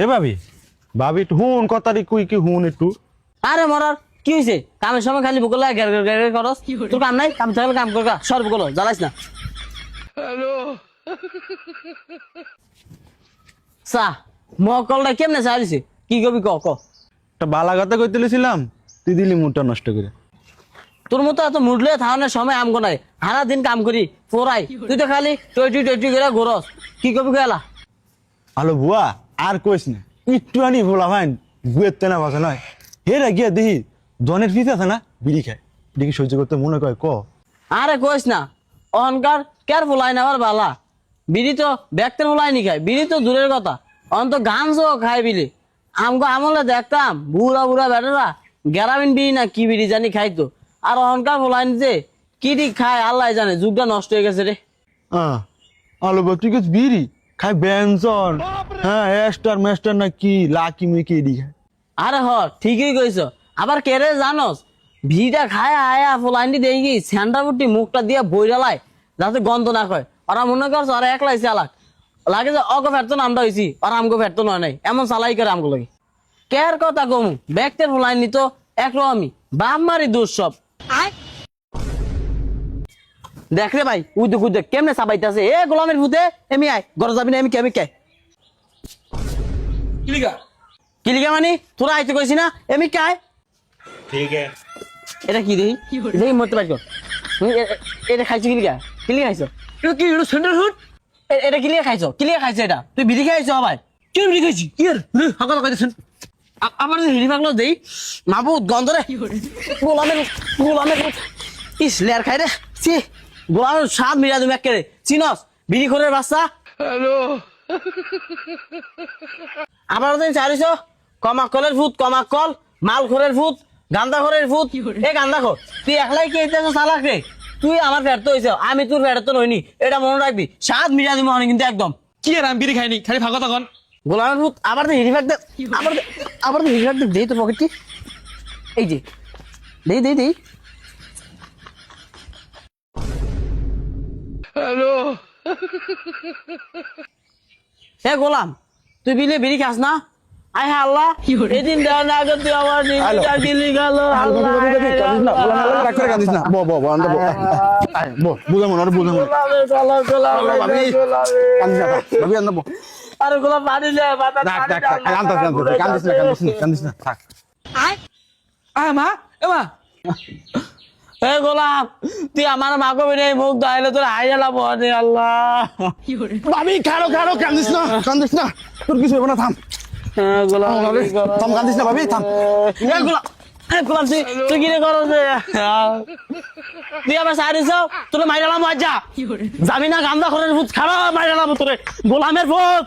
এ ভাবি ভাবি একটু হুন কথাটি কুই কি হুন একটু। আরে মরার কি হয়েছে? কামের সময় খালি বুকল করস, তোর কাম নাই? কাম থাকলে কাম করবা, সর বুকল জ্বালাইস না। সা মকলটা কেমনে চাইছে কি কবি ক ক। একটা বালা কথা কইতে লইছিলাম, তুই দিলি মুডটা নষ্ট করে। তোর মতো এত মুডলে থাকানোর সময় আমগো নাই, সারা দিন কাম করি পড়াই, তুই তো খালি টয়টি করে ঘোরস, কি কবি কয়লা? আলো বুয়া আর কইস না, একটু আনি ভোলা ভাই বুয়ের তেনা বাসা নয়। হেরা গিয়া দেখি জনের ফিস আছে না, বিড়ি খায়, দেখি সহ্য করতে মনে কয় ক। আরে কইস না, অহংকার কেয়ার ফুলাই না আবার বালা। বিড়ি তো ব্যক্তের ফুলাই নি খায়, বিড়ি তো দূরের কথা, অন্ত গাঞ্জো খায় বিলি। আমগো আমলে দেখতাম বুড়া বুড়া বেটারা গ্যারামিন বিড়ি না কি বিড়ি জানি খাইতো, আর অহংকার ফুলাই যে কি ঠিক খায় আল্লাহ জানে, যুগটা নষ্ট হয়ে গেছে রে। আলো বা তুই বিড়ি খায় বেনসন, হ্যাঁ এস্টার মেস্টার না কি লাকি মিকি এডি খায়। আরে হ ঠিকই কইছ, আবার কেরে জানোস ভিটা খায় আয়া ফুলাইনি দেখি স্যান্ডা বুটি মুখটা দিয়ে বইরালায় যাতে গন্ধ না কয়। ওরা মনে করছে ওরা একলাই চালাক, লাগে যে অগো ফেরতো আমরা হয়েছি আর আমগো ফেরতো নয় নাই, এমন চালাই করে আমগো লাগে। কের কথা কমু ব্যাগটের ফুলাইনি তো একরকমই বাপ মারি দোষ সব। দেখ রে ভাই উদে কুদে কেমনে চাবাইতেছে, এ গোলামের ভূতে এমি আয় ঘর যাবি না, আমি কে কিলিকা মানে তোরা আইতে কইছি না, এমি কে আয়। ঠিক আছে এটা কি দেখি দেখি মরতে পারছো, এটা খাইছো কিলিকা খাইছো? কি সেন্টার ফুড, এটা কিলিকা খাইছো এটা তুই বিড়ি খাইছো? ভাই কি বিড়ি খাইছি কি আর হাকাল খাইতেছেন আমার হিড়ি ভাগলো দেই মাবু গন্ধ রে। গোলামের ইস লেয়ার খাই রে, সি গোলামের স্বাদ মিলা তুমি একেবারে চিনস বিড়ি খোরের বাচ্চা। হ্যালো আবার চাইছ কমাকলের ভূত, কমাকল মাল খোরের ভূত, গান্দা খোরের ভূত। এ গান্দা খোর তুই একলাই কে চালাক রে, তুই আমার ফেরত হয়েছে আমি তোর ফেরত নইনি, এটা মনে রাখবি। স্বাদ মিলা দিব কিন্তু একদম। কি আর আমি বিড়ি খাইনি, খালি ফাঁকা তখন। গোলামের ভূত আবার তো হিড়ি ফাঁক আবার তো হিড়ি ফাঁক দেই তোর পকেটটি, এই যে দেই হ্যালো হে গোলাম তুই বিড়ি খাস না? আয় হ্যাঁ আল্লাহ এদিন দেওয়া না আগে তুই আমার গিলি গেল। আরে গোলাম পানি দে মা এমা এ গোলাম তুই আমার মাকে বেড়ে মুখ দাইলে তোর হাই জ্বালা পড়ে আল্লাহ। ভাবি খাড়ো কান্দিস না তোর কিছু হবে না, থাম গোলাম থাম, কান্দিস না ভাবি থাম। গোলাম তুই কি রে করো, তুই আমার সারিস তোর মাইরালাম যা যাবি না গান্দা করে ভূত খারাপ মাইরালাম তোরে গোলামের ভূত।